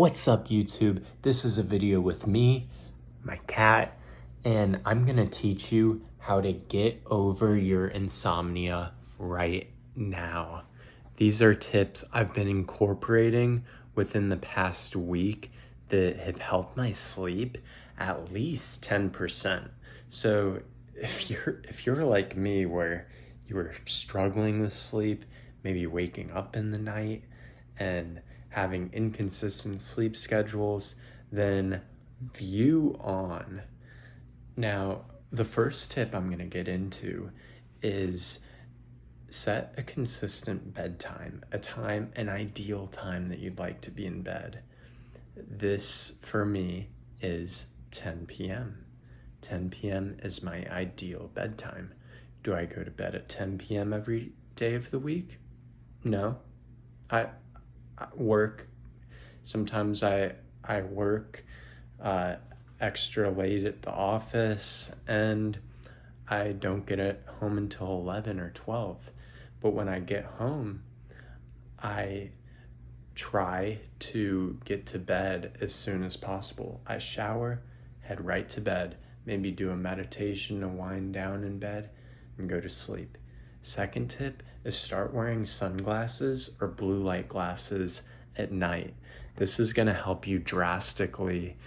What's up, YouTube? This is a video with me, my cat, and I'm gonna teach you how to get over your insomnia right now. These are tips I've been incorporating within the past week that have helped my sleep at least 10%. So if you're like me, where you were struggling with sleep, maybe waking up in the night and having inconsistent sleep schedules, then view on. Now, the first tip I'm going to get into is set a consistent bedtime, an ideal time that you'd like to be in bed. This, for me, is 10 p.m. 10 p.m. is my ideal bedtime. Do I go to bed at 10 p.m. every day of the week? No. I work. Sometimes I work extra late at the office, and I don't get it home until 11 or 12. But when I get home, I try to get to bed as soon as possible. I shower, head right to bed, maybe do a meditation to wind down in bed, and go to sleep. Second tip is start wearing sunglasses or blue light glasses at night. This is going to help you drastically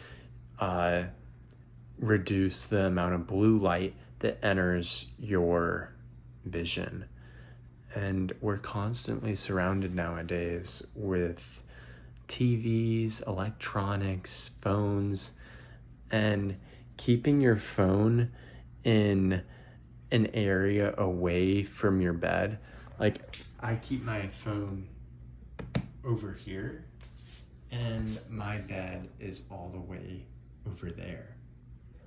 reduce the amount of blue light that enters your vision. And we're constantly surrounded nowadays with TVs, electronics, phones, and keeping your phone in an area away from your bed. Like, I keep my phone over here, and my bed is all the way over there.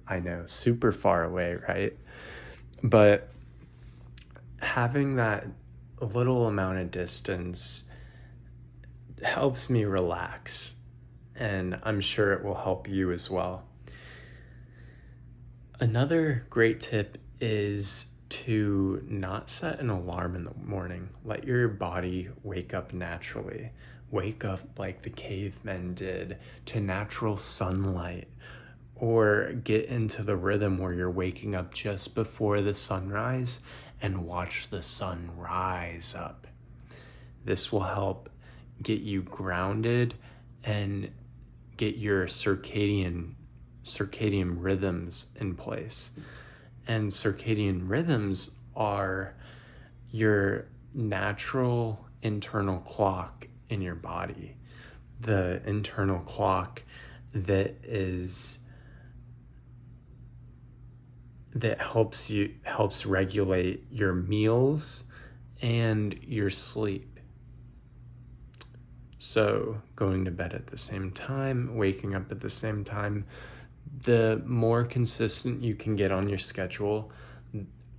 I know, super far away, right? But having that little amount of distance helps me relax, and I'm sure it will help you as well. Another great tip is to not set an alarm in the morning. Let your body wake up naturally. Wake up like the cavemen did, to natural sunlight, or get into the rhythm where you're waking up just before the sunrise and watch the sun rise up. This will help get you grounded and get your circadian rhythms in place. And circadian rhythms are your natural internal clock in your body. The internal clock that helps regulate your meals and your sleep. So going to bed at the same time, waking up at the same time, the more consistent you can get on your schedule,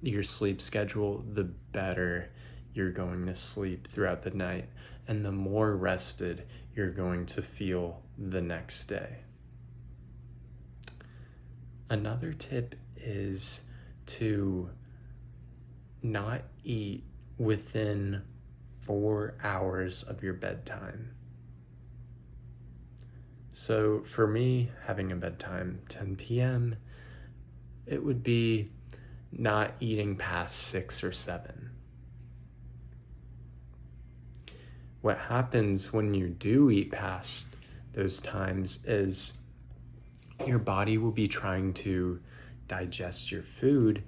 your sleep schedule, the better you're going to sleep throughout the night, and the more rested you're going to feel the next day. Another tip is to not eat within 4 hours of your bedtime. So for me, having a bedtime 10 p.m., it would be not eating past 6 or 7. What happens when you do eat past those times is your body will be trying to digest your food,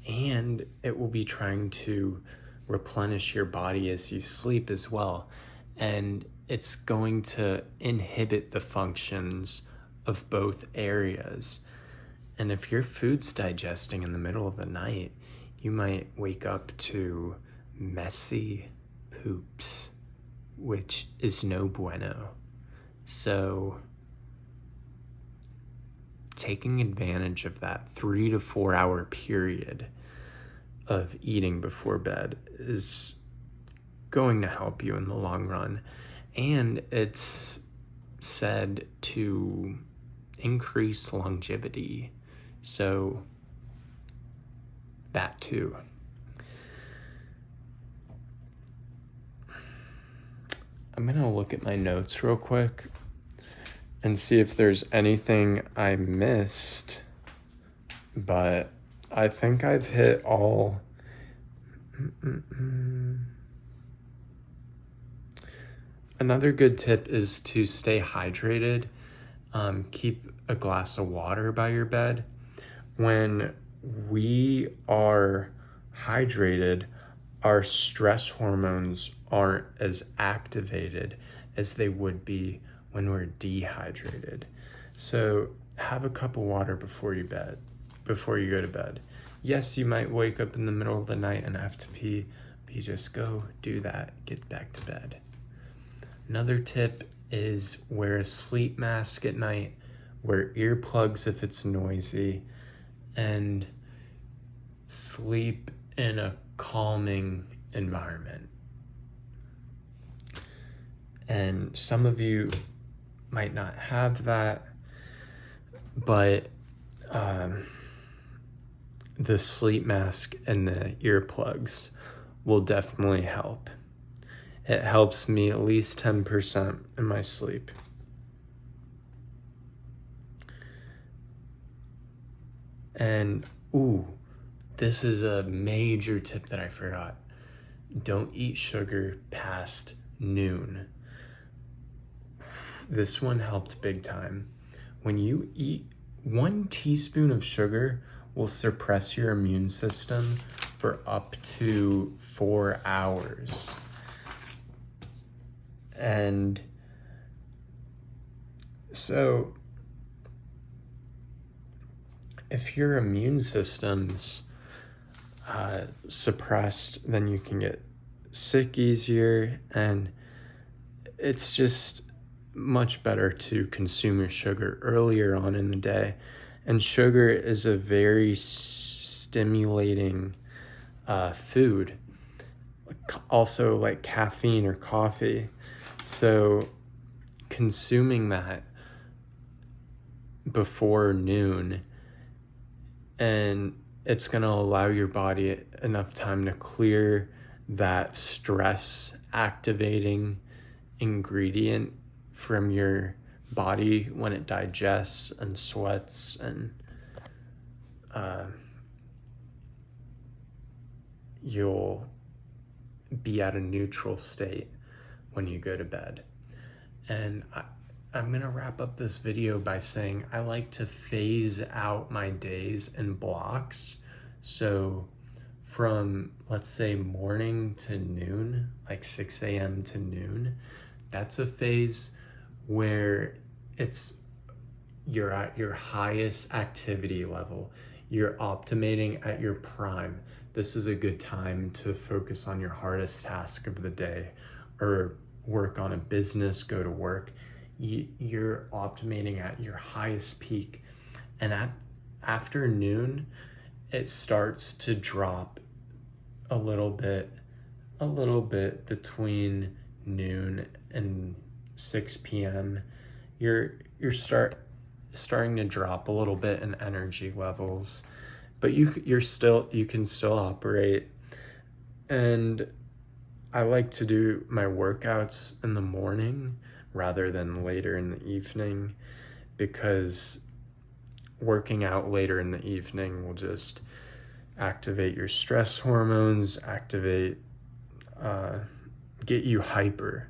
and it will be trying to replenish your body as you sleep as well. And it's going to inhibit the functions of both areas. And if your food's digesting in the middle of the night, you might wake up to messy poops, which is no bueno. So taking advantage of that 3 to 4 hour period of eating before bed is going to help you in the long run. And it's said to increase longevity. So that too. I'm going to look at my notes real quick. and see if there's anything I missed, but I think I've hit all. Another good tip is to stay hydrated. Keep a glass of water by your bed. When we are hydrated, our stress hormones aren't as activated as they would be when we're dehydrated. So have a cup of water before you go to bed. Yes, you might wake up in the middle of the night and have to pee, but you just go do that, get back to bed. Another tip is wear a sleep mask at night, wear earplugs if it's noisy, and sleep in a calming environment. And some of you might not have that, but the sleep mask and the earplugs will definitely help. It helps me at least 10% in my sleep. And, this is a major tip that I forgot. Don't eat sugar past noon. This one helped big time. When you eat 1 teaspoon of sugar will suppress your immune system for up to 4 hours. And so if your immune system's suppressed, then you can get sick easier, and it's just much better to consume your sugar earlier on in the day. And sugar is a very stimulating food, also like caffeine or coffee. So consuming that before noon, and it's going to allow your body enough time to clear that stress activating ingredient from your body when it digests and sweats, and you'll be at a neutral state when you go to bed. And I'm gonna wrap up this video by saying I like to phase out my days in blocks. So from, let's say, morning to noon, like 6 a.m. to noon, that's a phase where you're at your highest activity level. You're optimating at your prime. This is a good time to focus on your hardest task of the day, or work on a business, go to work. You're optimating at your highest peak. And at afternoon, it starts to drop a little bit between noon and 6 p.m. You're starting to drop a little bit in energy levels, but you can still operate. And I like to do my workouts in the morning rather than later in the evening, because working out later in the evening will just activate your stress hormones, get you hyper.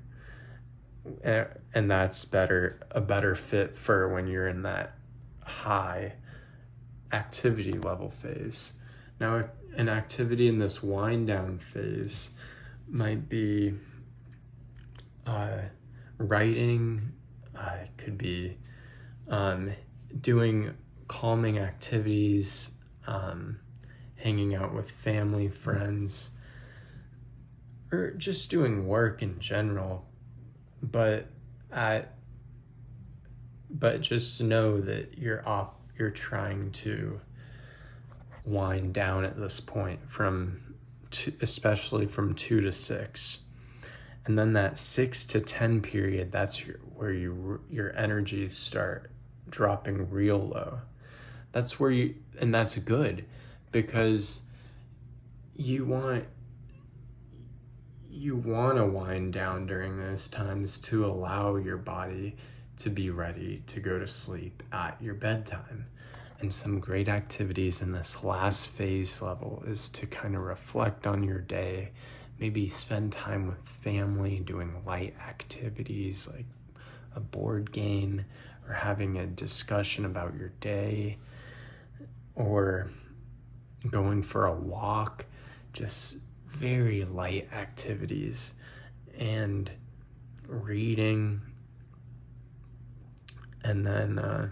And that's a better fit for when you're in that high activity level phase. Now, an activity in this wind down phase might be writing, it could be doing calming activities, hanging out with family, friends, or just doing work in general. But just know that you're trying to wind down at this point, especially from 2 to 6. And then that 6 to 10 period, that's where your energies start dropping real low. That's where and that's good, because you want to wind down during those times to allow your body to be ready to go to sleep at your bedtime. And some great activities in this last phase level is to kind of reflect on your day, maybe spend time with family doing light activities like a board game or having a discussion about your day, or going for a walk, just very light activities, and reading. And then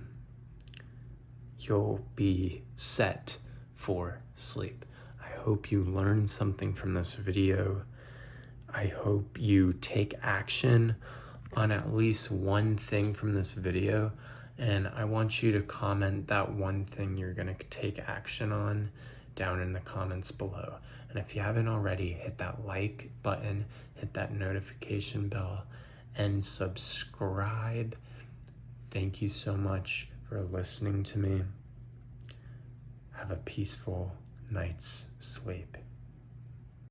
you'll be set for sleep. I hope you learned something from this video. I hope you take action on at least one thing from this video, and I want you to comment that one thing you're gonna take action on down in the comments below. And if you haven't already, hit that like button, hit that notification bell, and subscribe. Thank you so much for listening to me. Have a peaceful night's sleep.